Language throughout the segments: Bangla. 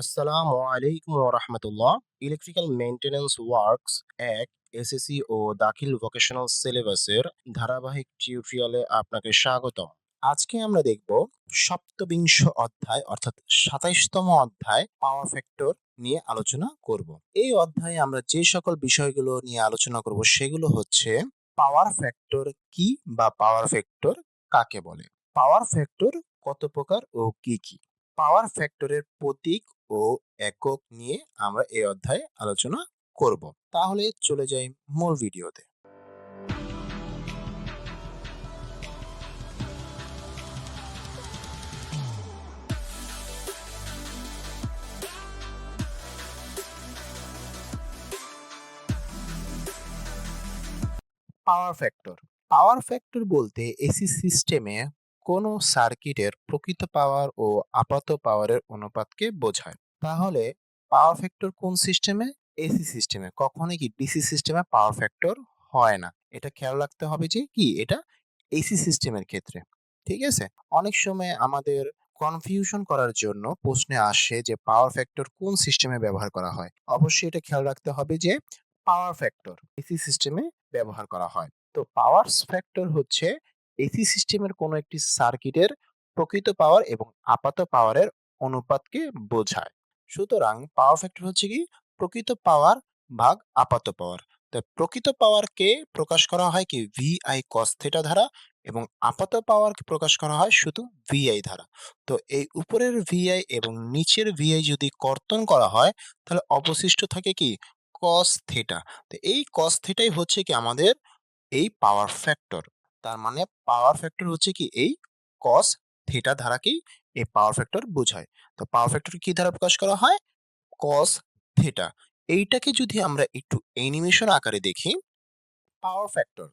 আসসালামু আলাইকুম ওয়া রাহমাতুল্লাহ। ইলেকট্রিক্যাল মেইনটেন্যান্স ওয়ার্কস ১ এসএসসি ও দাখিল ভোকেশনাল সিলেবাসের ধারাবাহিক টিউটোরিয়ালে আপনাকে স্বাগতম। আজকে আমরা দেখব সপ্তবিংশ অধ্যায় অর্থাৎ ২৭তম অধ্যায় পাওয়ার ফ্যাক্টর নিয়ে আলোচনা করব। এই অধ্যায়ে আমরা যে সকল বিষয়গুলো নিয়ে আলোচনা করব সেগুলো হচ্ছে পাওয়ার ফ্যাক্টর কি বা পাওয়ার ফ্যাক্টর কাকে বলে, পাওয়ার ফ্যাক্টর কত প্রকার ও কি কি, পাওয়ার ফ্যাক্টরের প্রতীক ও একক নিয়ে আমরা এই অধ্যায়ে আলোচনা করব। তাহলে চলে যাই মূল ভিডিওতে। পাওয়ার ফ্যাক্টর বলতে এসি সিস্টেমে কোনো সার্কিটের প্রকৃত পাওয়ার ও আপাত পাওয়ারের অনুপাতকে বোঝায়। তাহলে পাওয়ার ফ্যাক্টর কোন সিস্টেমে? এসি সিস্টেমে। কখনোই কি ডিসি সিস্টেমে পাওয়ার ফ্যাক্টর হয় না। এটা খেয়াল রাখতে হবে যে কি এটা এসি সিস্টেমের ক্ষেত্রে। ঠিক আছে? অনেক সময় আমাদের কনফিউশন করার জন্য প্রশ্নে আসে যে পাওয়ার ফ্যাক্টর কোন সিস্টেমে ব্যবহার করা হয়। অবশ্যই এটা খেয়াল রাখতে হবে যে পাওয়ার ফ্যাক্টর এসি সিস্টেমে ব্যবহার করা হয়। তো পাওয়ার ফ্যাক্টর হচ্ছে এসি সিস্টেমের কোনো একটি সার্কিটের প্রকৃত পাওয়ার এবং আপাত পাওয়ারের অনুপাতকে বোঝায়। সুতরাং পাওয়ার ফ্যাক্টর হচ্ছে কি প্রকৃত পাওয়ার ভাগ আপাত পাওয়ার। তো প্রকৃত পাওয়ারকে প্রকাশ করা হয় কি ভিআই কস থিটা দ্বারা এবং আপাত পাওয়ারকে প্রকাশ করা হয় শুধু ভিআই দ্বারা। তো এই উপরের ভিআই এবং নিচের ভিআই যদি কর্তন করা হয় তাহলে অবশিষ্ট থাকে কি কস থিটা। তো এই কস থিটাই হচ্ছে কি আমাদের এই পাওয়ার ফ্যাক্টর। তার মানে পাওয়ার ফ্যাক্টর হচ্ছে কি এই কস থিটা ধারাকেই এই পাওয়ার ফ্যাক্টর বোঝায়। তো পাওয়ার ফ্যাক্টর কি দ্বারা প্রকাশ করা হয়? Cos theta. এইটাকে যদি আমরা একটু অ্যানিমেশন আকারে দেখি, পাওয়ার ফ্যাক্টর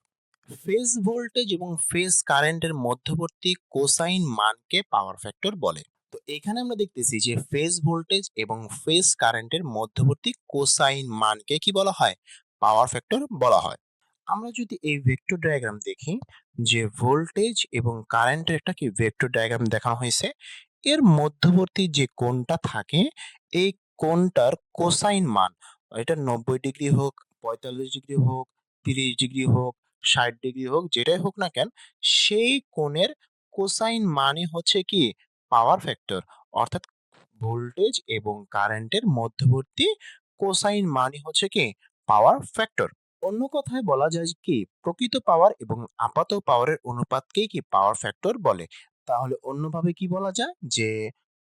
ফেজ ভোল্টেজ এবং ফেজ কারেন্টের মধ্যবর্তী কোসাইন মানকে পাওয়ার ফ্যাক্টর বলে। তো এখানে আমরা দেখতেছি যে ফেজ ভোল্টেজ এবং ফেজ কারেন্টের মধ্যবর্তী কোসাইন মানকে কি বলা হয়? পাওয়ার ফ্যাক্টর বলা হয়। আমরা যদি এই ভেক্টর ডায়াগ্রাম দেখি যে ভোল্টেজ এবং কারেন্টের একটা কি ভেক্টর ডায়াগ্রাম দেখানো হয়েছে, এর মধ্যবর্তী যে কোণটা থাকে এই কোণটার কোসাইন মান, এটা 90 ডিগ্রি হোক, 45 ডিগ্রি হোক, 30 ডিগ্রি হোক, 60 ডিগ্রি হোক, যেটাই হোক না কেন, সেই কোণের কোসাইন মানে হচ্ছে কি পাওয়ার ফ্যাক্টর। অর্থাৎ ভোল্টেজ এবং কারেন্টের মধ্যবর্তী কোসাইন মানে হচ্ছে কি পাওয়ার ফ্যাক্টর। অন্য কথায় বলা যায় কি প্রকৃত পাওয়ার এবং আপাত পাওয়ারের অনুপাতকেই কি পাওয়ার ফ্যাক্টর বলে। তাহলে অন্যভাবে কি বলা যায় যে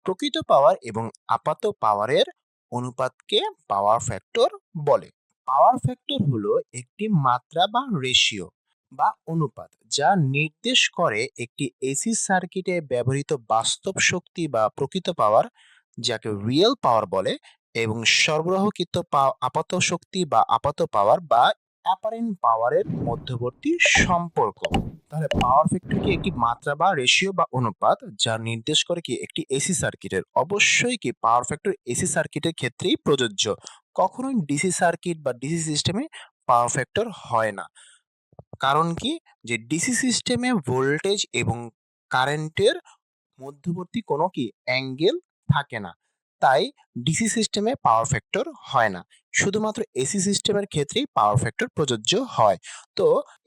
প্রকৃত পাওয়ার এবং আপাত পাওয়ারের অনুপাতকে পাওয়ার ফ্যাক্টর বলে। পাওয়ার ফ্যাক্টর হলো একটি মাত্রা বা রেশিও বা অনুপাত যা নির্দেশ করে একটি এসি সার্কিটে ব্যবহৃত বাস্তব শক্তি বা প্রকৃত পাওয়ার, যাকে রিয়েল পাওয়ার বলে, এবং সরবরাহকৃত আপাত শক্তি বা আপাত পাওয়ার বা অ্যাপারেন্ট পাওয়ারের মধ্যবর্তী সম্পর্ক। তাহলে পাওয়ার ফ্যাক্টর কি একটি মাত্রা বা রেশিও বা অনুপাত যা নির্দেশ করে কি একটি এসি সার্কিটের। অবশ্যই কি পাওয়ার ফ্যাক্টর এসি সার্কিটের ক্ষেত্রেই প্রযোজ্য, কখনোই ডিসি সার্কিট বা ডিসি সিস্টেমে পাওয়ার ফ্যাক্টর হয় না। কারণ কি যে ডিসি সিস্টেমে ভোল্টেজ এবং কারেন্টের মধ্যবর্তী কোনো কি অ্যাঙ্গেল থাকে না, তাই ডিসি সিস্টেমে পাওয়ার ফ্যাক্টর হয় না। শুধুমাত্র এসি সিস্টেমের ক্ষেত্রেই পাওয়ার ফ্যাক্টর প্রযোজ্য হয়। তো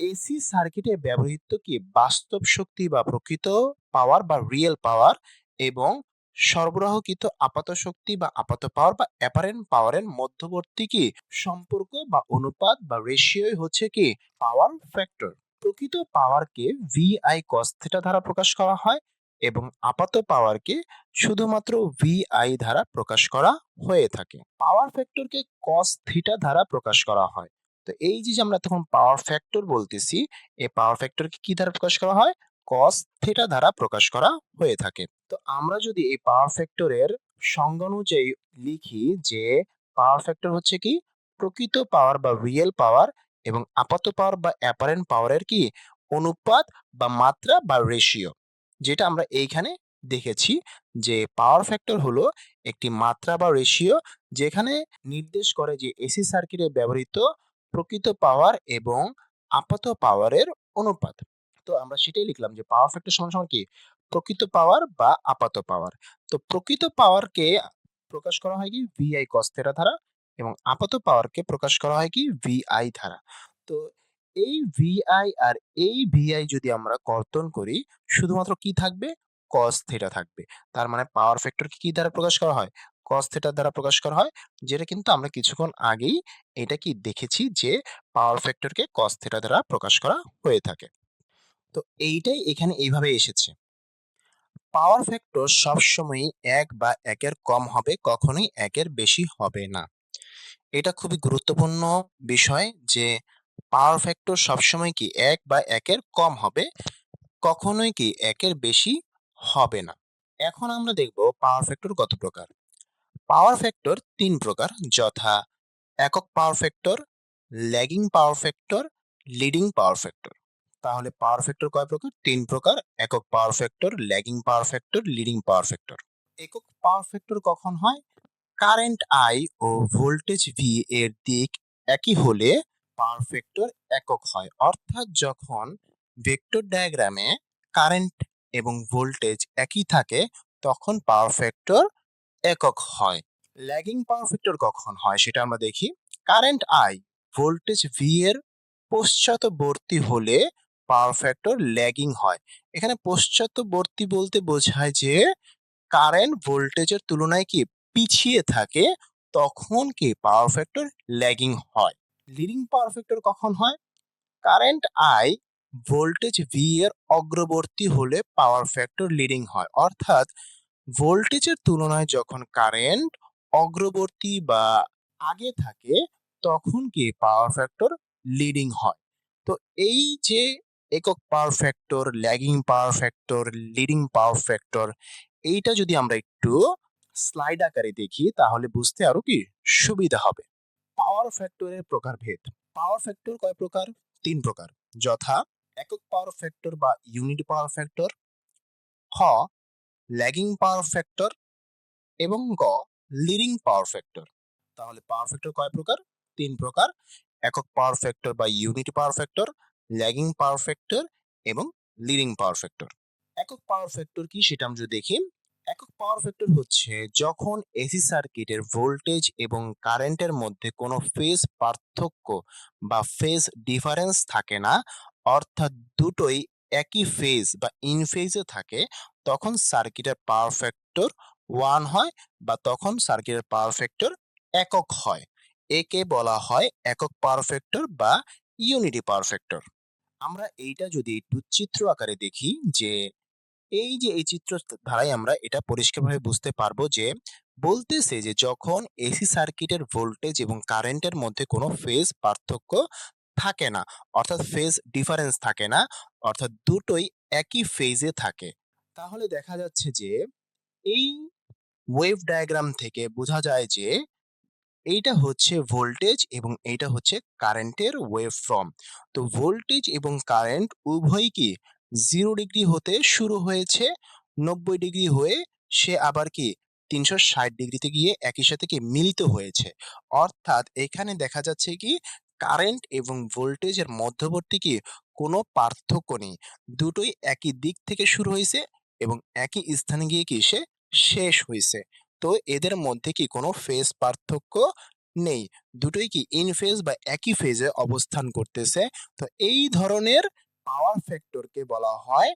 এসি সার্কিটে ব্যবহৃত কি বাস্তব শক্তি বা প্রকৃত পাওয়ার বা রিয়েল পাওয়ার এবং সরবরাহকৃত আপাত শক্তি বা আপাত পাওয়ার বা অ্যাপারেন্ট পাওয়ারের মধ্যবর্তী কি সম্পর্ক বা অনুপাত বা রেশিওই হচ্ছে কি পাওয়ার ফ্যাক্টর। প্রকৃত পাওয়ারকে ভিআই কস থিটা দ্বারা প্রকাশ করা হয় এবং আপাত পাওয়ারকে শুধুমাত্র ভিআই দ্বারা প্রকাশ করা হয়ে থাকে। পাওয়ার ফ্যাক্টরকে কস থিটা দ্বারা প্রকাশ করা হয়। তো এই যে আমরা তখন পাওয়ার ফ্যাক্টর বলতেছি, এই পাওয়ার ফ্যাক্টরকে কি দ্বারা প্রকাশ করা হয়? কস থিটা দ্বারা প্রকাশ করা হয়ে থাকে। তো আমরা যদি এই পাওয়ার ফ্যাক্টরের সংজ্ঞা অনুযায়ী লিখি যে পাওয়ার ফ্যাক্টর হচ্ছে কি প্রকৃত পাওয়ার বা রিয়েল পাওয়ার এবং আপাত পাওয়ার বা অ্যাপারেন্ট পাওয়ারের কি অনুপাত বা মাত্রা বা রেশিও, যেটা আমরা এইখানে দেখেছি যে পাওয়ার ফ্যাক্টর হলো একটি মাত্রা বা রেশিও যেখানে নির্দেশ করে যে এসি সার্কিটে ব্যবহৃত প্রকৃত পাওয়ার এবং আপাত পাওয়ারের অনুপাত। তো আমরা সেটাই লিখলাম যে পাওয়ার ফ্যাক্টর সমান সমান কি প্রকৃত পাওয়ার বা আপাত পাওয়ার। তো প্রকৃত পাওয়ারকে প্রকাশ করা হয় কি ভিআই কস থিটা দ্বারা এবং আপাত পাওয়ারকে প্রকাশ করা হয় কি ভিআই দ্বারা। তো এই ভিআই আর এই ভিআই যদি আমরা কর্তন করি শুধুমাত্র কি থাকবে কস থিটা থাকবে। তার মানে পাওয়ার ফ্যাক্টরকে কি দ্বারা প্রকাশ করা হয় কস থিটা দ্বারা প্রকাশ করা হয়, যেটা কিন্তু আমরা কিছুক্ষণ আগেই এটা কি দেখেছি যে পাওয়ার ফ্যাক্টরকে কস থিটা দ্বারা প্রকাশ করা হয়ে থাকে। তো এইটাই এখানে এইভাবে এসেছে। পাওয়ার ফ্যাক্টর সবসময়ই ১ বা ১ এর কম হবে, কখনোই ১ এর বেশি হবে না। এটা খুবই গুরুত্বপূর্ণ বিষয় যে পাওয়ার ফ্যাক্টর সবসময় কি ১ বা ১ এর কম হবে, কখনোই কি ১ এর বেশি হবে না। এখন আমরা দেখব পাওয়ার ফ্যাক্টর কত প্রকার। পাওয়ার ফ্যাক্টর ৩ প্রকার, যথা একক power factor, lagging power factor, leading power factor. তাহলে পাওয়ার ফ্যাক্টর কয় প্রকার? ৩ প্রকার: একক power factor, lagging power factor, leading power factor. একক পাওয়ার ফ্যাক্টর কখন হয়? কারেন্ট আই ও ভোল্টেজ ভি এর দিক একই হলে পাওয়ার ফ্যাক্টর একক হয়। অর্থাৎ যখন ভেক্টর ডায়াগ্রামে কারেন্ট এবং ভোল্টেজ একই থাকে তখন পাওয়ার ফ্যাক্টর একক হয়। ল্যাগিং পাওয়ার ফ্যাক্টর কখন হয় সেটা আমরা দেখি। কারেন্ট আই ভোল্টেজ ভি এর পশ্চাৎবর্তী হলে পাওয়ার ফ্যাক্টর ল্যাগিং হয়। এখানে পশ্চাৎবর্তী বলতে বোঝায় যে কারেন্ট ভোল্টেজের তুলনায় কি পিছিয়ে থাকে, তখন কি পাওয়ার ফ্যাক্টর ল্যাগিং হয়। লিডিং পাওয়ার ফ্যাক্টর কখন হয়? কারেন্ট আই ভোল্টেজ ভি এর অগ্রবর্তী হলে পাওয়ার ফ্যাক্টর লিডিং হয়। অর্থাৎ ভোল্টেজের তুলনায় যখন কারেন্ট অগ্রবর্তী বা আগে থাকে তখন কি পাওয়ার ফ্যাক্টর লিডিং হয়। তো এই যে একক power factor, lagging power factor, leading power factor, এইটা যদি আমরা একটু স্লাইড আকারে দেখি তাহলে বুঝতে আরো কি সুবিধা হবে। পাওয়ার ফ্যাক্টরের প্রকারভেদ। পাওয়ার ফ্যাক্টর কয় প্রকার? ৩ প্রকার, যথা একক পাওয়ার ফ্যাক্টর বা ইউনিট পাওয়ার ফ্যাক্টর, খ ল্যাগিং পাওয়ার ফ্যাক্টর এবং গ লিডিং পাওয়ার ফ্যাক্টর। তাহলে পাওয়ার ফ্যাক্টর কয় প্রকার? ৩ প্রকার: একক পাওয়ার ফ্যাক্টর বা ইউনিট পাওয়ার ফ্যাক্টর, ল্যাগিং পাওয়ার ফ্যাক্টর এবং লিডিং পাওয়ার ফ্যাক্টর। একক পাওয়ার ফ্যাক্টর কি সেটা আমরা যদি দেখি। একক পাওয়ার ফ্যাক্টর হচ্ছে যখন এসি সার্কিটের ভোল্টেজ এবং কারেন্টের মধ্যে কোনো ফেজ পার্থক্য বা ফেজ ডিফারেন্স থাকে না, অর্থাৎ দুটোই একই ফেজ বা ইন ফেজে থাকে, তখন সার্কিটের পাওয়ার ফ্যাক্টর 1 হয় বা তখন সার্কিটের পাওয়ার ফ্যাক্টর একক হয়। একে বলা হয় একক পাওয়ার ফ্যাক্টর বা ইউনিটি পাওয়ার ফ্যাক্টর। আমরা এইটা যদি একটু চিত্র আকারে দেখি যে এই যে এই চিত্র ধারায় আমরা এটা পরিষ্কারভাবে বুঝতে পারবো যে বলতেছে যে যখন এসি সার্কিটের ভোল্টেজ এবং কারেন্টের মধ্যে কোনো ফেজ পার্থক্য থাকে না, অর্থাৎ ফেজ ডিফারেন্স থাকে না, অর্থাৎ দুটোই একই ফেজে থাকে, তাহলে দেখা যাচ্ছে যে এই ওয়েভ ডায়াগ্রাম থেকে বোঝা যায় যে এইটা হচ্ছে ভোল্টেজ এবং এইটা হচ্ছে কারেন্টের ওয়েভ ফর্ম। তো ভোল্টেজ এবং কারেন্ট উভয়ই কি 0 ডিগ্রি হতে শুরু হয়েছে, 90 ডিগ্রি হয়ে সে আবার কি 360 ডিগ্রিতে গিয়ে একই সাথে কি মিলিত হয়েছে। অর্থাৎ এখানে দেখা যাচ্ছে কি কারেন্ট এবং ভোল্টেজের মধ্যবর্তী কি কোনো পার্থক্য নেই, দুটোই একই দিক থেকে শুরু হয়েছে এবং একই স্থানে গিয়ে কি সে শেষ হয়েছে। তো এদের মধ্যে কি কোনো ফেজ পার্থক্য নেই, দুটোই কি ইন ফেজ বা একই ফেজে অবস্থান করতেছে। তো এই ধরনের পাওয়ার ফ্যাক্টরকে বলা হয়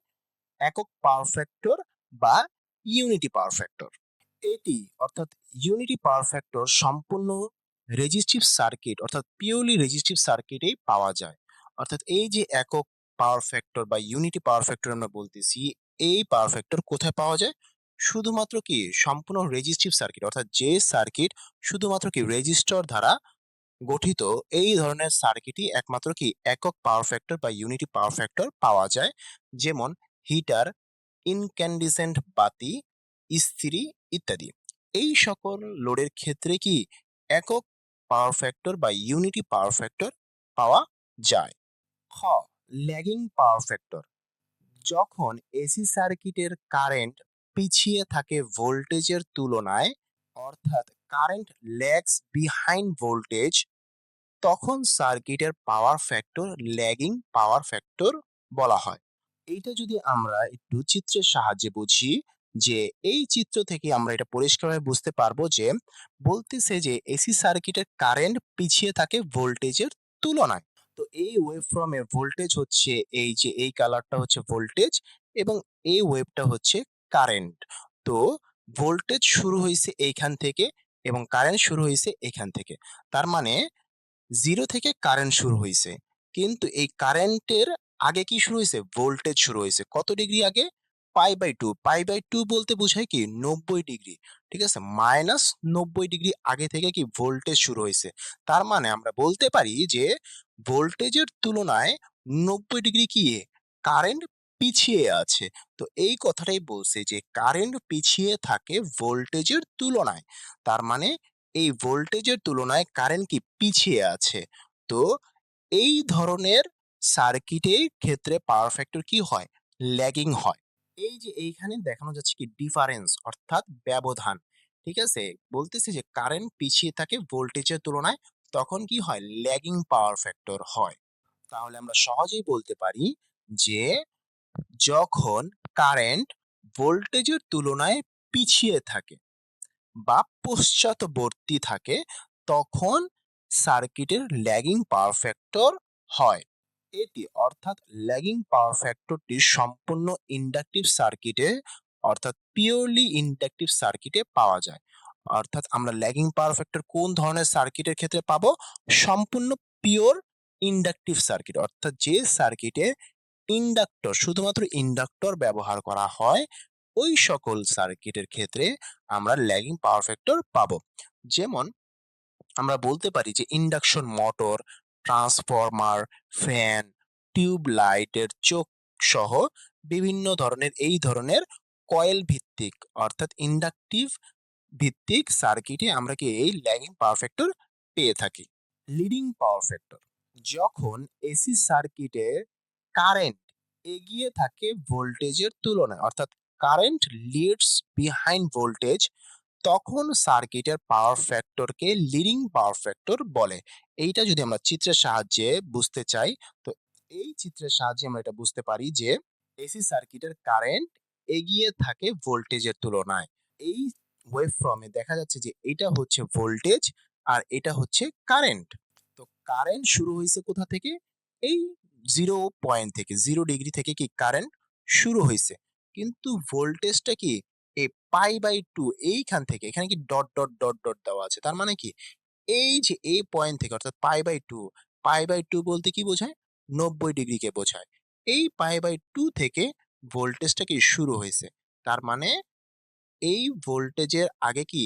একক পাওয়ার ফ্যাক্টর বা ইউনিটি পাওয়ার ফ্যাক্টর। এটি অর্থাৎ ইউনিটি পাওয়ার ফ্যাক্টর সম্পূর্ণ রেজিস্টিভ সার্কিট অর্থাৎ পিওরলি রেজিস্টিভ সার্কিটেই পাওয়া যায়। অর্থাৎ এই যে একক পাওয়ার ফ্যাক্টর বা ইউনিটি পাওয়ার ফ্যাক্টর আমরা বলতেছি, এই পাওয়ার ফ্যাক্টর কোথায় পাওয়া যায়? শুধুমাত্র কি সম্পূর্ণ রেজিস্টিভ সার্কিট, অর্থাৎ যে সার্কিট শুধুমাত্র কি রেজিস্টর দ্বারা গঠিত, এই ধরনের সার্কিটই একমাত্র কি একক পাওয়ার ফ্যাক্টর বা ইউনিটি পাওয়ার ফ্যাক্টর পাওয়া যায়। যেমন হিটার, ইনক্যান্ডিসেন্ট বাতি, ইস্ত্রি ইত্যাদি। এই সকল লোডের ক্ষেত্রে কি একক পাওয়ার ফ্যাক্টর বা ইউনিটি পাওয়ার ফ্যাক্টর পাওয়া যায়। খ ল্যাগিং পাওয়ার ফ্যাক্টর। যখন এসি সার্কিটের কারেন্ট পিছিয়ে থাকে ভোল্টেজের তুলনায়, অর্থাৎ কারেন্ট ল্যাগস বিহাইন্ড ভোল্টেজ, তখন সার্কিটের পাওয়ার ফ্যাক্টর ল্যাগিং পাওয়ার ফ্যাক্টর বলা হয়। এইটা যদি আমরা একটু চিত্রের সাহায্যে বুঝি, যে এই চিত্র থেকে আমরা এটা পরিষ্কারভাবে বুঝতে পারবো যে বলতেছে যে এসি সার্কিটের কারেন্ট পিছিয়ে থাকে ভোল্টেজের তুলনায়। তো এই ওয়েভফর্মের ভোল্টেজ হচ্ছে এই যে এই কালারটা হচ্ছে ভোল্টেজ এবং এই ওয়েভটা হচ্ছে কারেন্ট। তো ভোল্টেজ শুরু হইছে এইখান থেকে এবং কারেন্ট শুরু হইছে এখান থেকে। তার মানে 0 থেকে কারেন্ট শুরু হইছে। কিন্তু এই কারেন্টের আগে কি শুরু হইছে? ভোল্টেজ শুরু হইছে। কত ডিগ্রি আগে? π/2 π/2 বলতে বোঝায় কি 90 ডিগ্রি। ঠিক আছে? মাইনাস 90 ডিগ্রি আগে থেকে কি ভোল্টেজ শুরু হইছে। তার মানে আমরা বলতে পারি যে ভোল্টেজের তুলনায় 90 ডিগ্রি কি কারেন্ট পিছিয়ে আছে। তো এই কথাটাই বলছে যে কারেন্ট পিছিয়ে থাকে ভোল্টেজের তুলনায়। তার মানে এই ভোল্টেজের তুলনায় কারেন্ট কি পিছিয়ে আছে। তো এই ধরনের সার্কিটের ক্ষেত্রে পাওয়ার ফ্যাক্টর কি হয়? ল্যাগিং হয়। এই যে এইখানে দেখানো যাচ্ছে কি ডিফারেন্স অর্থাৎ ব্যবধান। ঠিক আছে? বলতেছে যে কারেন্ট পিছিয়ে থাকে ভোল্টেজের তুলনায় তখন কি হয়? ল্যাগিং পাওয়ার ফ্যাক্টর হয়। তাহলে আমরা সহজেই বলতে পারি যে যখন কারেন্ট ভোল্টেজের তুলনায় পিছিয়ে থাকে বা পশ্চাৎবর্তী থাকে তখন সার্কিটের ল্যাগিং পাওয়ার ফ্যাক্টর হয়। এটি অর্থাৎ ল্যাগিং পাওয়ার ফ্যাক্টরটি সম্পূর্ণ ইন্ডাকটিভ সার্কিটে অর্থাৎ পিওরলি ইন্ডাকটিভ সার্কিটে পাওয়া যায়। অর্থাৎ আমরা ল্যাগিং পাওয়ার ফ্যাক্টর কোন ধরনের সার্কিটের ক্ষেত্রে পাবো? সম্পূর্ণ পিওর ইন্ডাকটিভ সার্কিট অর্থাৎ যে সার্কিটে ইন্ডাক্টর শুধুমাত্র ইন্ডাক্টর ব্যবহার করা হয় ওই সকল সার্কিটের ক্ষেত্রে আমরা ল্যাগিং পাওয়ার ফ্যাক্টর পাবো। যেমন আমরা বলতে পারি যে induction motor, transformer, fan, tube লাইটের চোখ সহ বিভিন্ন ধরনের এই ধরনের কয়েল ভিত্তিক অর্থাৎ ইন্ডাকটিভ ভিত্তিক সার্কিটে আমরা কি এই ল্যাগিং পাওয়ার ফ্যাক্টর পেয়ে থাকি। লিডিং পাওয়ার ফ্যাক্টর যখন এসি সার্কিটে কারেন্ট এগিয়ে থাকে ভোল্টেজের তুলনায় অর্থাৎ কারেন্ট লিডস বিহাইন্ড ভোল্টেজ তখন সার্কিটের পাওয়ার ফ্যাক্টরকে লিডিং পাওয়ার ফ্যাক্টর বলে। এইটা যদি আমরা চিত্রের সাহায্যে বুঝতে চাই তো এই চিত্রের সাহায্যে আমরা এটা বুঝতে পারি যে এসি সার্কিটের কারেন্ট এগিয়ে থাকে ভোল্টেজের তুলনায়। এই ওয়েভফর্মে দেখা যাচ্ছে যে এটা হচ্ছে ভোল্টেজ আর এটা হচ্ছে কারেন্ট। তো কারেন্ট শুরু হয়েছে কোথা থেকে? এই 0 পয়েন্ট থেকে 0 ডিগ্রি থেকে কি কারেন্ট শুরু হয়েছে। কিন্তু ভোল্টেজটা কি এই π/2 এইখান থেকে এখানে কি ডট ডট ডট ডট দেওয়া আছে। তার মানে কি এই যে এই পয়েন্ট থেকে অর্থাৎ π/2 π/2 বলতে কি বোঝায়? 90 ডিগ্রিকে বোঝায়। এই π/2 থেকে ভোল্টেজটা কি শুরু হয়েছে। তার মানে এই ভোল্টেজের আগে কি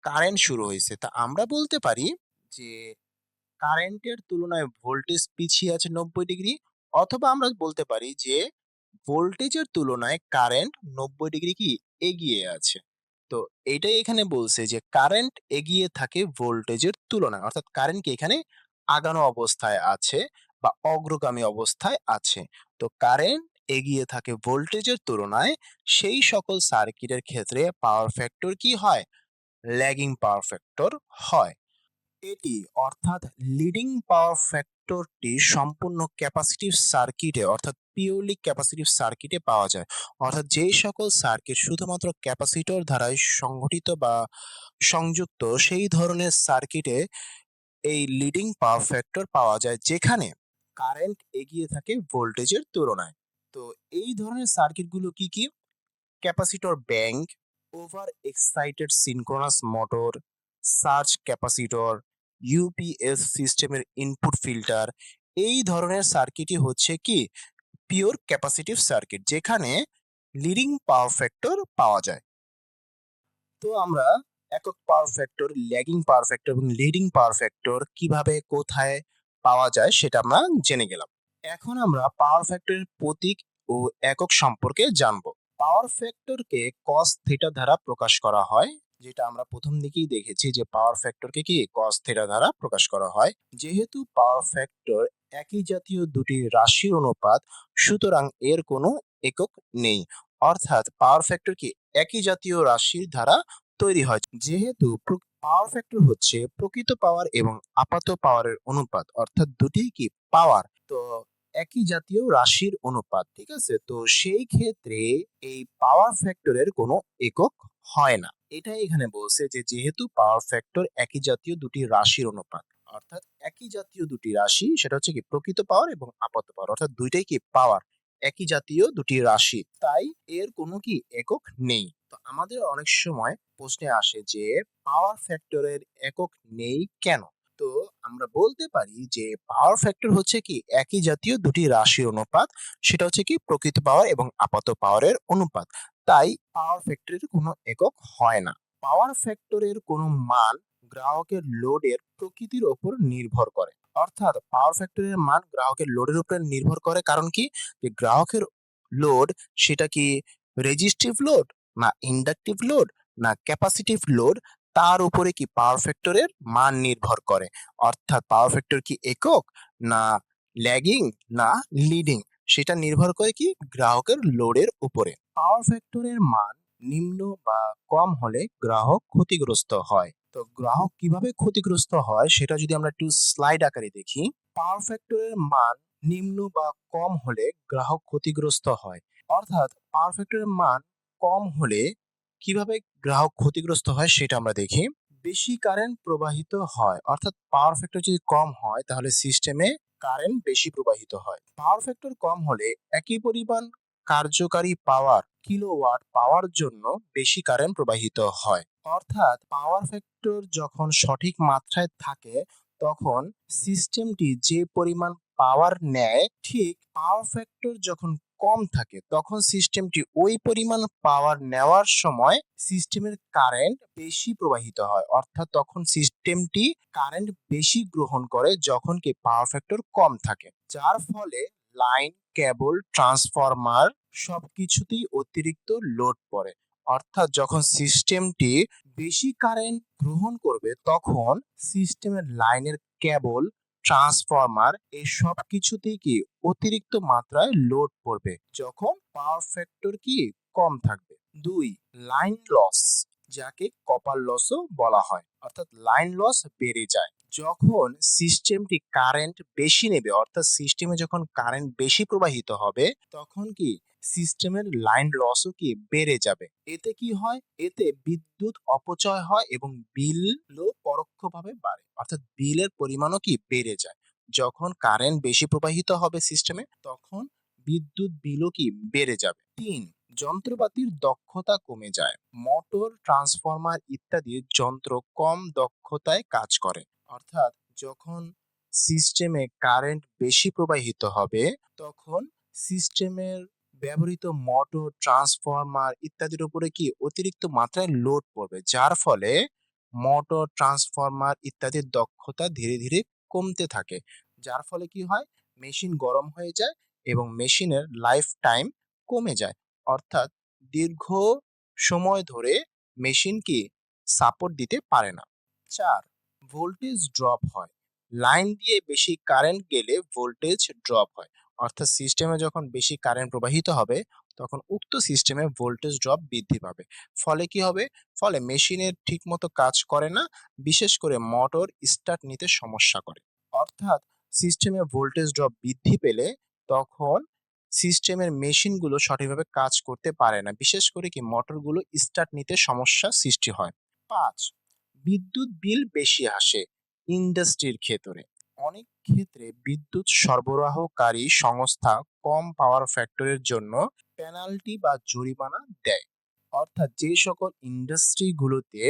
কারেন্ট শুরু হয়েছে। তা আমরা বলতে পারি যে কারেন্টের তুলনায় ভোল্টেজ পিছিয়ে আছে 90 ডিগ্রি অথবা আমরা বলতে পারি যে ভোল্টেজের তুলনায় কারেন্ট 90 ডিগ্রি কি এগিয়ে আছে। তো এটাই এখানে বলছে যে কারেন্ট এগিয়ে থাকে ভোল্টেজের তুলনায় অর্থাৎ কারেন্ট কি এখানে আগানো অবস্থায় আছে বা অগ্রগামী অবস্থায় আছে। তো কারেন্ট এগিয়ে থাকে ভোল্টেজের তুলনায় সেই সকল সার্কিটের ক্ষেত্রে পাওয়ার ফ্যাক্টর কি হয়? ল্যাগিং পাওয়ার ফ্যাক্টর হয়। এটি অর্থাৎ লিডিং পাওয়ার ফ্যাক্টরটি সম্পূর্ণ ক্যাপাসিটিভ সার্কিটে অর্থাৎ পিওরলি ক্যাপাসিটিভ সার্কিটে পাওয়া যায়। অর্থাৎ যেই সকল সার্কিট শুধুমাত্র ক্যাপাসিটর দ্বারাই সংগঠিত বা সংযুক্ত সেই ধরনের সার্কিটে এই লিডিং পাওয়ার ফ্যাক্টর পাওয়া যায় যেখানে কারেন্ট এগিয়ে থাকে ভোল্টেজের তুলনায়। তো এই ধরনের সার্কিটগুলো কি কি? Capacitor bank, over excited synchronous motor, surge capacitor, UPS সিস্টেমের ইনপুট ফিল্টার এই ধরনের সার্কিটই হচ্ছে কি পিওর ক্যাপাসিটিভ সার্কিট যেখানে লিডিং পাওয়ার ফ্যাক্টর পাওয়া যায়। তো আমরা একক power factor, lagging power factor এবং লিডিং পাওয়ার ফ্যাক্টর কিভাবে কোথায় পাওয়া যায় সেটা আমরা জেনে গেলাম। এখন আমরা পাওয়ার ফ্যাক্টরের প্রতীক ও একক সম্পর্কে জানবো। পাওয়ার ফ্যাক্টরকে cos থিটা দ্বারা প্রকাশ করা হয় যেটা আমরা প্রথম দিকেই দেখেছি যে পাওয়ার ফ্যাক্টরকে কি cos থিটা দ্বারা প্রকাশ করা হয়। যেহেতু পাওয়ার ফ্যাক্টর একই জাতীয় দুটি রাশির অনুপাত সুতরাং এর কোনো একক নেই। অর্থাৎ পাওয়ার ফ্যাক্টর কি একই জাতীয় রাশির দ্বারা তৈরি হয়। যেহেতু পাওয়ার ফ্যাক্টর হচ্ছে প্রকৃত পাওয়ার এবং আপাত পাওয়ারের অনুপাত অর্থাৎ দুটিই কি পাওয়ার। তো একই জাতীয় রাশির অনুপাত, ঠিক আছে? তো সেই ক্ষেত্রে এই পাওয়ার ফ্যাক্টরের কোনো একক হয় না। এটাই এখানে বলছে যে যেহেতু পাওয়ার ফ্যাক্টর একই জাতীয় দুটি রাশির অনুপাত, অর্থাৎ একই জাতীয় দুটি রাশি, সেটা হচ্ছে কি প্রকৃত পাওয়ার এবং আপাত পাওয়ার, অর্থাৎ দুইটাই কি পাওয়ার, একই জাতীয় দুটি রাশি, তাই এর কোনো কি একক নেই। তো আমাদের অনেক সময় প্রশ্নে আসে যে পাওয়ার ফ্যাক্টরের একক নেই কেন? তো আমরা বলতে পারি যে পাওয়ার ফ্যাক্টর হচ্ছে কি একই জাতীয় দুটি রাশির অনুপাত, সেটা হচ্ছে কি প্রকৃত পাওয়ার এবং আপাত পাওয়ারের অনুপাত, তাই পাওয়ার ফ্যাক্টরের কোনো একক হয় না। পাওয়ার ফ্যাক্টরের কোনো মান গ্রাহকের লোডের প্রকৃতির ওপর নির্ভর করে, অর্থাৎ পাওয়ার ফ্যাক্টরের মান গ্রাহকের লোডের উপর নির্ভর করে। কারণ কি, যে গ্রাহকের লোড সেটা কি রেজিস্টিভ লোড, না ইন্ডাকটিভ লোড, না ক্যাপাসিটিভ লোড, তার উপরে কি পাওয়ার ফ্যাক্টরের মান নির্ভর করে। অর্থাৎ পাওয়ার ফ্যাক্টর কি একক, না ল্যাগিং, না লিডিং, সেটা নির্ভর করে কি গ্রাহকের লোডের উপরে। পাওয়ার ফ্যাক্টরের মান নিম্ন বা কম হলে গ্রাহক ক্ষতিগ্রস্ত হয়। তো গ্রাহক কিভাবে ক্ষতিগ্রস্ত হয় সেটা যদি আমরা একটু স্লাইড আকারে দেখি। পাওয়ার ফ্যাক্টরের মান নিম্ন বা কম হলে গ্রাহক ক্ষতিগ্রস্ত হয়, অর্থাৎ পাওয়ার ফ্যাক্টরের মান কম হলে কিভাবে গ্রাহক ক্ষতিগ্রস্ত হয় সেটা আমরা দেখি। বেশি কারেন্ট প্রবাহিত হয়, অর্থাৎ পাওয়ার ফ্যাক্টর যদি কম হয় তাহলে সিস্টেমে কারেন্ট বেশি প্রবাহিত হয়। পাওয়ার ফ্যাক্টর কম হলে একই পরিমাণ কার্যকারী পাওয়ার কিলোওয়াট পাওয়ার জন্য বেশি কারেন্ট প্রবাহিত হয়। অর্থাৎ পাওয়ার ফ্যাক্টর যখন সঠিক মাত্রায় থাকে তখন সিস্টেমটি যে পরিমাণ পাওয়ার নেয়, ঠিক পাওয়ার ফ্যাক্টর যখন কম থাকে তখন সিস্টেমটি ওই পরিমাণ পাওয়ার নেওয়ার সময় সিস্টেমের কারেন্ট বেশি প্রবাহিত হয়, অর্থাৎ তখন সিস্টেমটি কারেন্ট বেশি গ্রহণ করে যখন কি পাওয়ার ফ্যাক্টর কম থাকে, যার ফলে লাইন, কেবল, ট্রান্সফরমার সবকিছুতেই অতিরিক্ত লোড পড়ে। অর্থাৎ যখন সিস্টেমটি বেশি কারেন্ট গ্রহণ করবে তখন সিস্টেমের লাইনের, কেবল, ট্রান্সফরমার এই সব কিছুতেই কি অতিরিক্ত মাত্রায় লোড পড়বে যখন পাওয়ার ফ্যাক্টর কি কম থাকবে। 2, লাইন লস, যাকে কপার লসও বলা হয়, অর্থাৎ লাইন লস বেড়ে যায় যখন সিস্টেমটি কারেন্ট বেশি নেবে, অর্থাৎ সিস্টেমে যখন কারেন্ট বেশি প্রবাহিত হবে তখন কি সিস্টেমের লাইন লসও কি বেড়ে যাবে। এতে কি হয়, এতে বিদ্যুৎ অপচয় হয় এবং বিলও পরোক্ষভাবে বাড়ে, অর্থাৎ বিলের পরিমাণও কি বেড়ে যায়। যখন কারেন্ট বেশি প্রবাহিত হবে সিস্টেমে তখন বিদ্যুৎ বিলও কি বেড়ে যাবে। 3, যন্ত্রপাতির দক্ষতা কমে যায়। মোটর, ট্রান্সফরমার ইত্যাদি যন্ত্র কম দক্ষতায় কাজ করে, অর্থাৎ যখন সিস্টেমে কারেন্ট বেশি প্রবাহিত হবে তখন সিস্টেমের ব্যবহৃত মোটর, ট্রান্সফরমার ইত্যাদির উপরে কি অতিরিক্ত মাত্রায় লোড পড়বে, যার ফলে মোটর, ট্রান্সফরমার ইত্যাদির দক্ষতা ধীরে ধীরে কমতে থাকে, যার ফলে কি হয়, মেশিন গরম হয়ে যায় এবং মেশিনের লাইফ টাইম কমে যায়, অর্থাৎ দীর্ঘ সময় ধরে মেশিন কি সাপোর্ট দিতে পারে না। 4, ভোল্টেজ ড্রপ হয়। লাইন দিয়ে বেশি কারেন্ট গেলে ভোল্টেজ ড্রপ হয়, অর্থাৎ সিস্টেমে যখন বেশি কারেন্ট প্রবাহিত হবে তখন উক্ত সিস্টেমে ভোল্টেজ ড্রপ বৃদ্ধি পাবে। ফলে কি হবে, ফলে মেশিনের ঠিকমতো কাজ করে না, বিশেষ করে মোটর স্টার্ট নিতে সমস্যা করে। অর্থাৎ সিস্টেমে ভোল্টেজ ড্রপ বৃদ্ধি পেলে তখন সিস্টেমের মেশিনগুলো সঠিকভাবে কাজ করতে পারে না, বিশেষ করে কি মোটরগুলো স্টার্ট নিতে সমস্যা সৃষ্টি হয়। 5, বিদ্যুৎ বিল বেশি আসে। ইন্ডাস্ট্রির ক্ষেত্রে অনেক ক্ষেত্রে বিদ্যুৎ সরবরাহকারী সংস্থা কম পাওয়ার ফ্যাক্টরের জন্য পেনাল্টি বা জরিমানা দেয়, অর্থাৎ যে সকল ইন্ডাস্ট্রিগুলোতে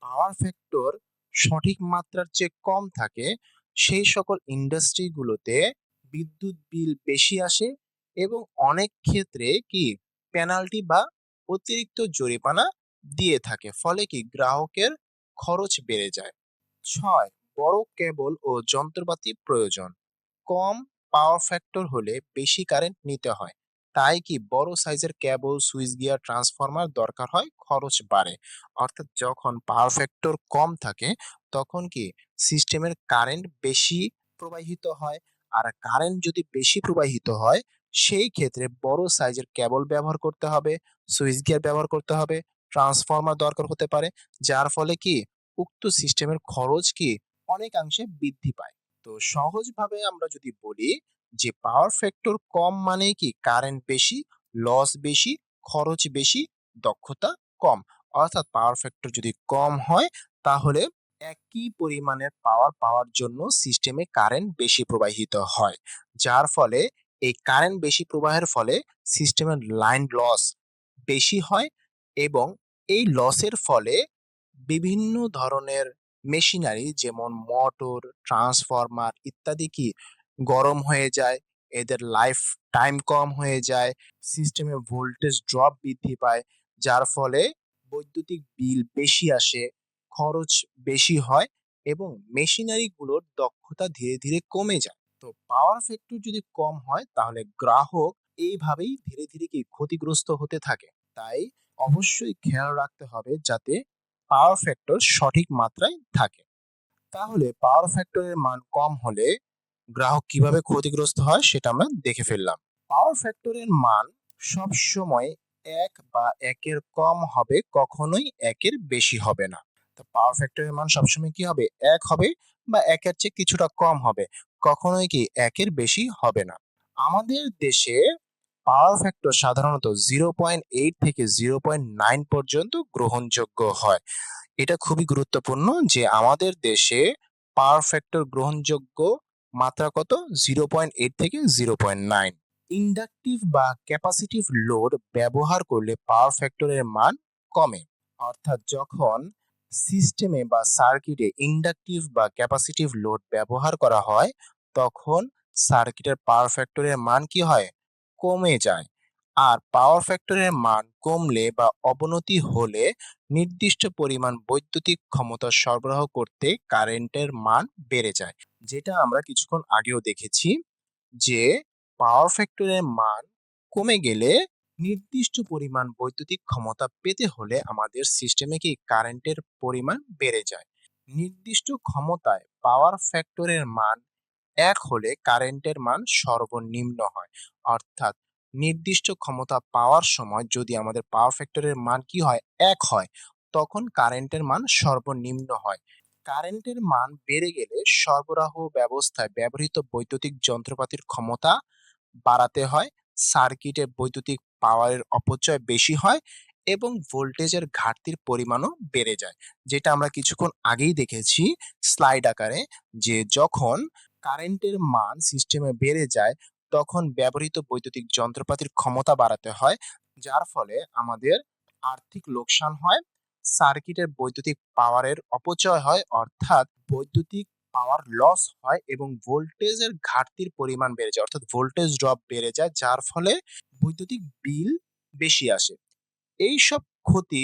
পাওয়ার ফ্যাক্টর সঠিক মাত্রার চেয়ে কম থাকে সেই সকল ইন্ডাস্ট্রিগুলোতে বিদ্যুৎ বিল বেশি আসে এবং অনেক ক্ষেত্রে কি পেনাল্টি বা অতিরিক্ত জরিমানা দিয়ে থাকে, ফলে কি গ্রাহকের খরচ বেড়ে যায়। 6, বড় কেবল ও যন্ত্রপাতি প্রয়োজন। কম পাওয়ার ফ্যাক্টর হলে বেশি কারেন্ট নিতে হয়, তাই কি বড় সাইজের কেবল, সুইচ গিয়ার, ট্রান্সফরমার দরকার হয়, খরচ বাড়ে। অর্থাৎ যখন পাওয়ার ফ্যাক্টর কম থাকে তখন কি সিস্টেমের কারেন্ট বেশি প্রবাহিত হয়, আর কারেন্ট যদি বেশি প্রবাহিত হয় সেই ক্ষেত্রে বড় সাইজের কেবল ব্যবহার করতে হবে, সুইচ গিয়ার ব্যবহার করতে হবে, ট্রান্সফরমার দরকার হতে পারে, যার ফলে কি উক্ত সিস্টেমের খরচ কি অনেকাংশে বৃদ্ধি পায়। তো সহজভাবে আমরা যদি বলি যে পাওয়ার ফ্যাক্টর কম মানে কি কারেন্ট বেশি, লস বেশি, খরচ বেশি, দক্ষতা কম। অর্থাৎ পাওয়ার ফ্যাক্টর যদি কম হয় তাহলে একই পরিমাণের পাওয়ার পাওয়ার জন্য সিস্টেমে কারেন্ট বেশি প্রবাহিত হয়, যার ফলে এই কারেন্ট বেশি প্রবাহের ফলে সিস্টেমের লাইন লস বেশি হয় এবং এই লসের ফলে বিভিন্ন ধরনের মেশিনারি যেমন মোটর, ট্রান্সফরমার ইত্যাদি কি গরম হয়ে যায়, এদের লাইফ টাইম কম হয়ে যায়, সিস্টেমে ভোল্টেজ ড্রপ বৃদ্ধি পায়, যার ফলে বৈদ্যুতিক বিল বেশি আসে, খরচ বেশি হয় এবং মেশিনারি গুলোর দক্ষতা ধীরে ধীরে কমে যায়। তো পাওয়ার ফ্যাক্টর যদি কম হয় তাহলে গ্রাহক এইভাবেই ধীরে ধীরে কি ক্ষতিগ্রস্ত হতে থাকে। তাই অবশ্যই খেয়াল রাখতে হবে যাতে পাওয়ার ফ্যাক্টর সঠিক মাত্রায় থাকে। তাহলে পাওয়ার ফ্যাক্টরের মান কম হলে গ্রাহক কিভাবে ক্ষতিগ্রস্ত হয় সেটা আমরা দেখে ফেললাম। পাওয়ার ফ্যাক্টরের মান সব সময় এক বা একের কম হবে, কখনোই একের বেশি হবে না। তো পাওয়ার ফ্যাক্টরের মান সবসময় কি হবে, এক হবে বা একের চেয়ে কিছুটা কম হবে, কখনোই কি একের বেশি হবে না। আমাদের দেশে পাওয়ার ফ্যাক্টর সাধারণত 0.8 থেকে 0.9 পর্যন্ত গ্রহণযোগ্য হয়। এটা খুবই গুরুত্বপূর্ণ যে আমাদের দেশে পাওয়ার ফ্যাক্টর গ্রহণযোগ্য মাত্রা কত, 0.8 থেকে 0.9। ইন্ডাকটিভ বা ক্যাপাসিটিভ লোড ব্যবহার করলে পাওয়ার ফ্যাক্টরের মান কমে। অর্থাৎ যখন সিস্টেমে বা সার্কিটে ইন্ডাকটিভ বা ক্যাপাসিটিভ লোড ব্যবহার করা হয় তখন সার্কিটের পাওয়ার ফ্যাক্টরের মান কি হয়, কমে যায়। আর পাওয়ার ফ্যাক্টরের মান কমলে বা অবনতি হলে নির্দিষ্ট পরিমাণ বৈদ্যুতিক ক্ষমতা সরবরাহ করতে কারেন্টের মান বেড়ে যায়। যেটা আমরা কিছুক্ষণ আগেও দেখেছি যে পাওয়ার ফ্যাক্টরের মান কমে গেলে নির্দিষ্ট পরিমাণ বৈদ্যুতিক ক্ষমতা পেতে হলে আমাদের সিস্টেমে কি কারেন্টের পরিমাণ বেড়ে যায়। নির্দিষ্ট ক্ষমতায় পাওয়ার ফ্যাক্টরের মান এক হলে কারেন্টের মান সর্বনিম্ন হয়। অর্থাৎ নির্দিষ্ট ক্ষমতা পাওয়ার সময় যদি আমাদের পাওয়ার ফ্যাক্টরের মান কি হয়, এক হয়, তখন কারেন্টের মান সর্বনিম্ন হয়। কারেন্টের মান বেড়ে গেলে সরবরাহ ব্যবস্থায় ব্যবহৃত বৈদ্যুতিক যন্ত্রপাতির ক্ষমতা বাড়াতে হয়, সার্কিটে বৈদ্যুতিক পাওয়ারের অপচয় বেশি হয় এবং ভোল্টেজের ঘাটতির পরিমাণও বেড়ে যায়। যেটা আমরা কিছুক্ষণ আগেই দেখেছি স্লাইড আকারে, যে যখন কারেন্টের মান সিস্টেমে বেড়ে যায় তখন ব্যবহৃত বৈদ্যুতিক যন্ত্রপাতির ক্ষমতা বাড়াতে হয়, যার ফলে আমাদের আর্থিক লোকসান হয়, সার্কিটের বৈদ্যুতিক পাওয়ারের অপচয় হয়, অর্থাৎ বৈদ্যুতিক পাওয়ার লস হয় এবং ভোল্টেজের ঘাটতির পরিমাণ বেড়ে যায়, অর্থাৎ ভোল্টেজ ড্রপ বেড়ে যায়, যার ফলে বৈদ্যুতিক বিল বেশি আসে। এইসব ক্ষতি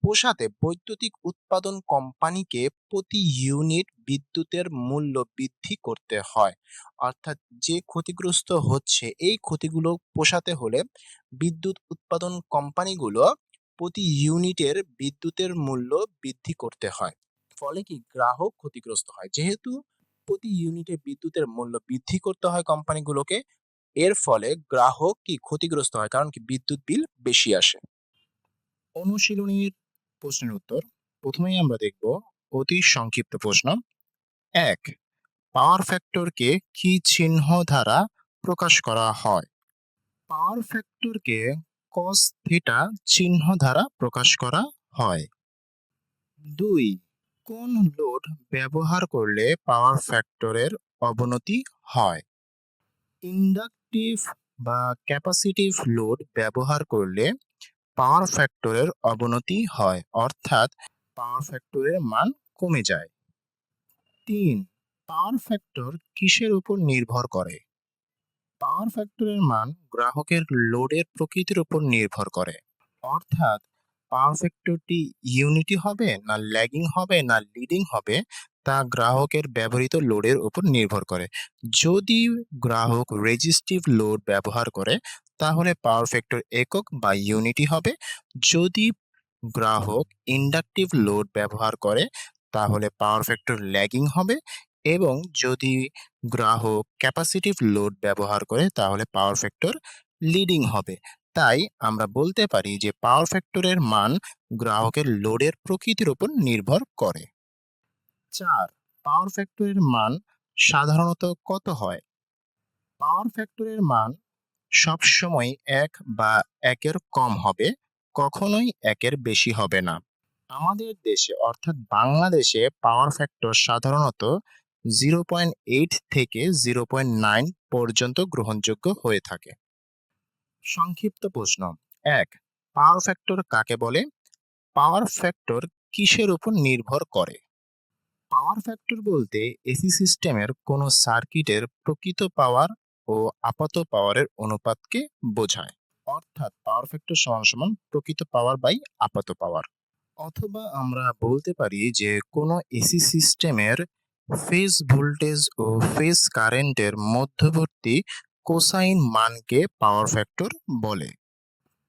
পোষাতে বৈদ্যুতিক উৎপাদন কোম্পানিকে প্রতি ইউনিট বিদ্যুতের মূল্য বৃদ্ধি করতে হয়। অর্থাৎ যে ক্ষতিগ্রস্ত হচ্ছে এই ক্ষতিগুলো পোষাতে হলে বিদ্যুৎ উৎপাদন কোম্পানিগুলো প্রতি ইউনিটের বিদ্যুতের মূল্য বৃদ্ধি করতে হয়। ফলে কি গ্রাহক ক্ষতিগ্রস্ত হয়, যেহেতু প্রতি ইউনিটে বিদ্যুতের মূল্য বৃদ্ধি করতে হয় কোম্পানিগুলোকে, এর ফলে গ্রাহক কি ক্ষতিগ্রস্ত হয়, কারণ কি বিদ্যুৎ বিল বেশি আসে। অনুশীলনীর প্রশ্নের উত্তর প্রথমেই আমরা দেখব অতি সংক্ষিপ্ত প্রশ্ন। ১, পাওয়ার ফ্যাক্টরকে কি চিহ্ন দ্বারা প্রকাশ করা হয়? পাওয়ার ফ্যাক্টরকে cos থিটা চিহ্ন দ্বারা প্রকাশ করা হয়। ২, কোন লোড ব্যবহার করলে পাওয়ার ফ্যাক্টরের অবনতি হয়? ইন্ডাকটিভ বা ক্যাপাসিটিভ লোড ব্যবহার করলে পাওয়ার ফ্যাক্টরের অবনতি হয়, অর্থাৎ পাওয়ার ফ্যাক্টরের মান কমে যায়। ৩, পাওয়ার ফ্যাক্টর কিসের উপর নির্ভর করে? পাওয়ার ফ্যাক্টরের মান গ্রাহকের লোডের প্রকৃতির উপর নির্ভর করে, অর্থাৎ পাওয়ার ফ্যাক্টরটি ইউনিটি হবে না ল্যাগিং হবে না লিডিং হবে তা গ্রাহকের ব্যবহৃত লোডের উপর নির্ভর করে। যদি গ্রাহক রেজিস্টিভ লোড ব্যবহার করে তাহলে পাওয়ার ফ্যাক্টর একক বা ইউনিটি হবে। যদি গ্রাহক ইন্ডাকটিভ লোড ব্যবহার করে তাহলে পাওয়ার ফ্যাক্টর ল্যাগিং হবে এবং যদি গ্রাহক ক্যাপাসিটিভ লোড ব্যবহার করে তাহলে পাওয়ার ফ্যাক্টর লিডিং হবে। তাই আমরা বলতে পারি যে পাওয়ার ফ্যাক্টরের মান গ্রাহকের লোডের প্রকৃতির উপর নির্ভর করে। ৪, পাওয়ার ফ্যাক্টরের মান সাধারণত কত হয়? পাওয়ার ফ্যাক্টরের মান সবসময় ১ বা ১-এর কম হবে, কখনোই ১-এর বেশি হবে না। আমাদের দেশে অর্থাৎ বাংলাদেশে পাওয়ার ফ্যাক্টর সাধারণত 0.8 থেকে 0.9 পর্যন্ত গ্রহণযোগ্য হয়ে থাকে। সংক্ষিপ্ত প্রশ্ন ১. পাওয়ার ফ্যাক্টর কাকে বলে? পাওয়ার ফ্যাক্টর কিসের উপর নির্ভর করে? পাওয়ার ফ্যাক্টর বলতে এসি সিস্টেমের কোনো সার্কিটের প্রকৃত পাওয়ার ও আপাত পাওয়ারের অনুপাতকে বোঝায়। অর্থাৎ পাওয়ার ফ্যাক্টর সমান সমান প্রকৃত পাওয়ার বাই আপাত পাওয়ার। অথবা আমরা বলতে পারি যে কোনো এসি সিস্টেমের ফেজ ভোল্টেজ ও ফেজ কারেন্টের মধ্যবর্তী কোসাইন মানকে পাওয়ার ফ্যাক্টর বলে।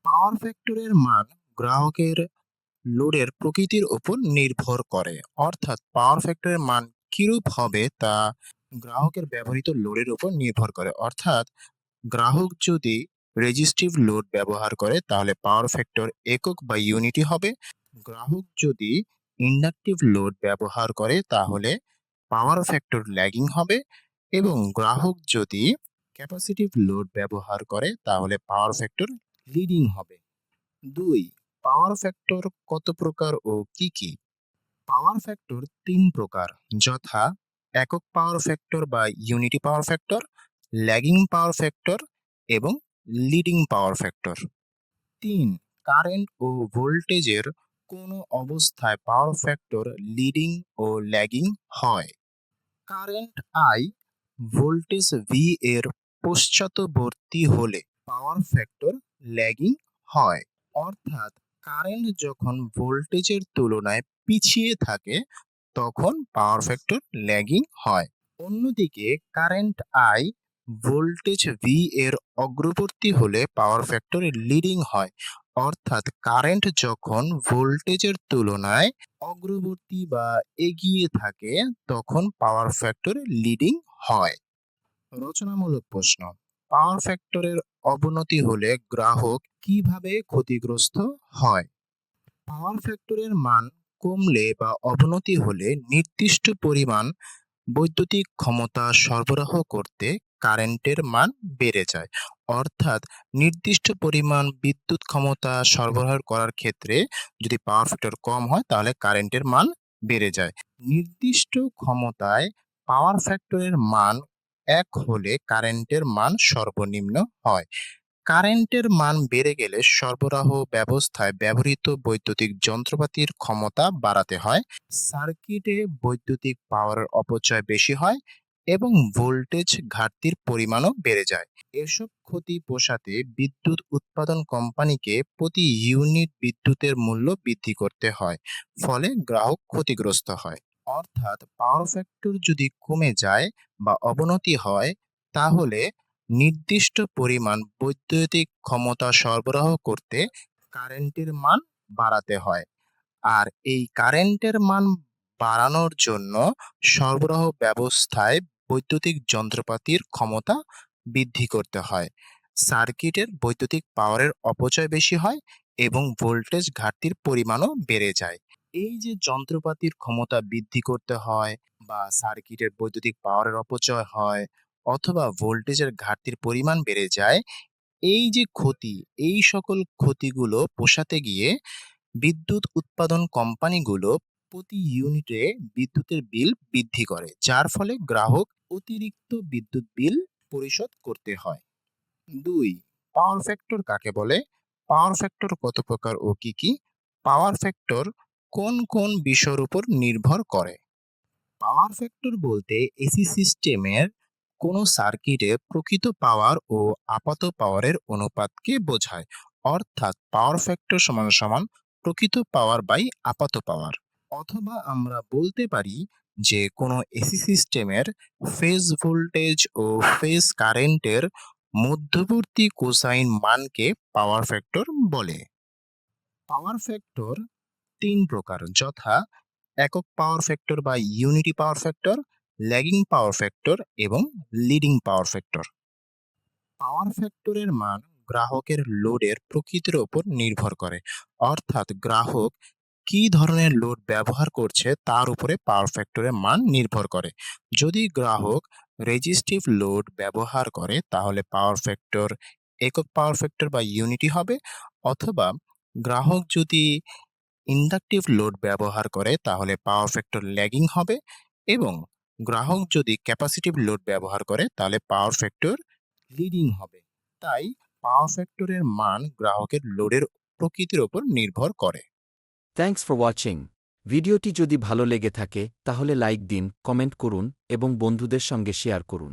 পাওয়ার ফ্যাক্টরের মান গ্রাহকের লোডের প্রকৃতির উপর নির্ভর করে। অর্থাৎ পাওয়ার ফ্যাক্টরের মান কিরূপ হবে তা গ্রাহকের ব্যবহৃত লোডের উপর নির্ভর করে। অর্থাৎ গ্রাহক যদি রেজিস্টিভ লোড ব্যবহার করে তাহলে পাওয়ার ফ্যাক্টর একক বা ইউনিটি হবে। গ্রাহক যদি ইন্ডাকটিভ লোড ব্যবহার করে তাহলে পাওয়ার ফ্যাক্টর ল্যাগিং হবে এবং গ্রাহক যদি ক্যাপাসিটিভ লোড ব্যবহার করে তাহলে পাওয়ার ফ্যাক্টর লিডিং হবে। ২. পাওয়ার ফ্যাক্টর কত প্রকার ও কি কি? পাওয়ার ফ্যাক্টর ৩ প্রকার, যথা একক পাওয়ার ফ্যাক্টর বা unity power factor, lagging power factor এবং লিডিং পাওয়ার ফ্যাক্টর। ৩. কারেন্ট ও ভোল্টেজের কোন অবস্থায় পাওয়ার ফ্যাক্টর লিডিং ও ল্যাগিং হয়? কারেন্ট আই ভোল্টেজ ভি এর পশ্চাৎবর্তী হলে পাওয়ার ফ্যাক্টর ল্যাগিং হয়। অর্থাৎ কারেন্ট যখন ভোল্টেজের তুলনায় পিছিয়ে থাকে তখন পাওয়ার ফ্যাক্টর ল্যাগিং হয়। অন্যদিকে কারেন্ট আই ভোল্টেজ ভি এর অগ্রবর্তী হলে পাওয়ার ফ্যাক্টর লিডিং হয়। অর্থাৎ কারেন্ট যখন ভোল্টেজের তুলনায় অগ্রবর্তী বা এগিয়ে থাকে তখন পাওয়ার ফ্যাক্টর লিডিং হয়। রচনামূলক প্রশ্ন, পাওয়ার ফ্যাক্টরের অবনতি হলে গ্রাহক কিভাবে ক্ষতিগ্রস্ত হয়? পাওয়ার ফ্যাক্টরের মান কমলে বা অবনতি হলে নির্দিষ্ট পরিমাণ বৈদ্যুতিক ক্ষমতা সরবরাহ করতে কারেন্টের মান বেড়ে যায়। অর্থাৎ নির্দিষ্ট পরিমাণ বিদ্যুৎ ক্ষমতা সরবরাহ করার ক্ষেত্রে যদি পাওয়ার ফ্যাক্টর কম হয় তাহলে কারেন্টের মান বেড়ে যায়। নির্দিষ্ট ক্ষমতায় পাওয়ার ফ্যাক্টরের মান ১ হলে কারেন্টের মান সর্বনিম্ন হয়। কারেন্টের মান বেড়ে গেলে সরবরাহ ব্যবস্থায় ব্যবহৃত বৈদ্যুতিক যন্ত্রপাতির ক্ষমতা বাড়াতে হয়, সার্কিটে বৈদ্যুতিক পাওয়ারের অপচয় বেশি হয় এবং ভোল্টেজ ঘাটতির পরিমাণও বেড়ে যায়। এসব ক্ষতি পোষাতে বিদ্যুৎ উৎপাদন কোম্পানিকে প্রতি ইউনিট বিদ্যুতের মূল্য বৃদ্ধি করতে হয়, ফলে গ্রাহক ক্ষতিগ্রস্ত হয়। অর্থাৎ পাওয়ার ফ্যাক্টর যদি কমে যায় বা অবনতি হয় তাহলে নির্দিষ্ট পরিমাণ বৈদ্যুতিক ক্ষমতা সরবরাহ করতে কারেন্টের মান বাড়াতে হয়। আর এই কারেন্টের মান বাড়ানোর জন্য সরবরাহ ব্যবস্থায় বৈদ্যুতিক যন্ত্রপাতির ক্ষমতা বৃদ্ধি করতে হয়। সার্কিটের বৈদ্যুতিক পাওয়ারের অপচয় বেশি হয় এবং ভোল্টেজ ঘাটতির পরিমাণও বেড়ে যায়। এই যে যন্ত্রপাতির ক্ষমতা বৃদ্ধি করতে হয় বা সার্কিটের বৈদ্যুতিক পাওয়ারের অপচয় হয় অথবা ভোল্টেজের ঘাটতির পরিমাণ বেড়ে যায়, এই যে ক্ষতি, এই সকল ক্ষতিগুলো পোষাতে গিয়ে বিদ্যুৎ উৎপাদন কোম্পানিগুলো প্রতি ইউনিটে বিদ্যুতের বিল বৃদ্ধি করে, যার ফলে গ্রাহক অতিরিক্ত বিদ্যুৎ বিল পরিশোধ করতে হয়। ২. পাওয়ার ফ্যাক্টর কাকে বলে? পাওয়ার ফ্যাক্টর কত প্রকার ও কি কি? পাওয়ার ফ্যাক্টর কোন কোন বিষয়ের উপর নির্ভর করে? পাওয়ার ফ্যাক্টর বলতে এসি সিস্টেমের কোনো সার্কিটে প্রকৃত পাওয়ার ও আপাত পাওয়ারের অনুপাতকে বোঝায়। অর্থাৎ পাওয়ার ফ্যাক্টর সমান সমান প্রকৃত পাওয়ার বাই আপাত পাওয়ার। অথবা আমরা বলতে পারি যে কোনো এসি সিস্টেমের ফেজ ভোল্টেজ ও ফেজ কারেন্টের মধ্যবর্তী কোসাইন মানকে পাওয়ার ফ্যাক্টর বলে। পাওয়ার ফ্যাক্টর ৩ প্রকার, যথা একক পাওয়ার ফ্যাক্টর বা unity power factor, lagging power factor এবং লিডিং পাওয়ার ফ্যাক্টর। পাওয়ার ফ্যাক্টরের মান গ্রাহকের লোডের প্রকৃতির উপর নির্ভর করে। অর্থাৎ গ্রাহক কি ধরনের লোড ব্যবহার করছে তার উপরে পাওয়ার ফ্যাক্টরের মান নির্ভর করে। যদি গ্রাহক রেজিস্টিভ লোড ব্যবহার করে তাহলে পাওয়ার ফ্যাক্টর একক পাওয়ার ফ্যাক্টর বা ইউনিটি হবে, অথবা গ্রাহক যদি ইন্ডাকটিভ লোড ব্যবহার করে তাহলে পাওয়ার ফ্যাক্টর ল্যাগিং হবে, এবং গ্রাহক যদি ক্যাপাসিটিভ লোড ব্যবহার করে তাহলে পাওয়ার ফ্যাক্টর লিডিং হবে। তাই পাওয়ার ফ্যাক্টরের মান গ্রাহকের লোডের প্রকৃতির উপর নির্ভর করে। Thanks for watching. ভিডিওটি যদি ভালো লেগে থাকে তাহলে লাইক দিন, কমেন্ট করুন এবং বন্ধুদের সঙ্গে শেয়ার করুন।